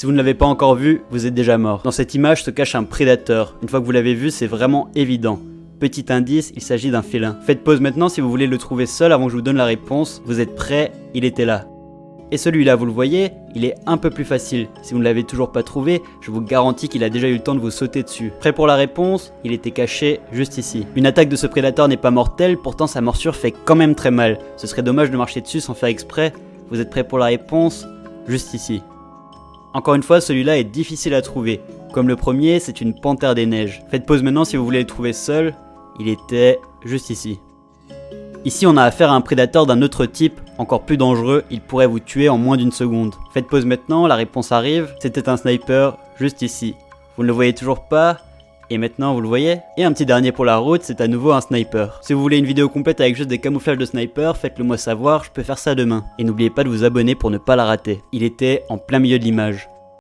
Si vous ne l'avez pas encore vu, vous êtes déjà mort. Dans cette image se cache un prédateur. Une fois que vous l'avez vu, c'est vraiment évident. Petit indice, il s'agit d'un félin. Faites pause maintenant si vous voulez le trouver seul avant que je vous donne la réponse. Vous êtes prêts? Il était là. Et celui-là, vous le voyez, il est un peu plus facile. Si vous ne l'avez toujours pas trouvé, je vous garantis qu'il a déjà eu le temps de vous sauter dessus. Prêt pour la réponse? Il était caché juste ici. Une attaque de ce prédateur n'est pas mortelle, pourtant sa morsure fait quand même très mal. Ce serait dommage de marcher dessus sans faire exprès. Vous êtes prêts pour la réponse? Juste ici. Encore une fois, celui-là est difficile à trouver. Comme le premier, c'est une panthère des neiges. Faites pause maintenant si vous voulez le trouver seul. Il était juste ici. Ici, on a affaire à un prédateur d'un autre type, encore plus dangereux, il pourrait vous tuer en moins d'une seconde. Faites pause maintenant, la réponse arrive, c'était un sniper, juste ici. Vous ne le voyez toujours pas, et maintenant vous le voyez. Et un petit dernier pour la route, c'est à nouveau un sniper. Si vous voulez une vidéo complète avec juste des camouflages de sniper, faites-le moi savoir, je peux faire ça demain. Et n'oubliez pas de vous abonner pour ne pas la rater. Il était en plein milieu de l'image.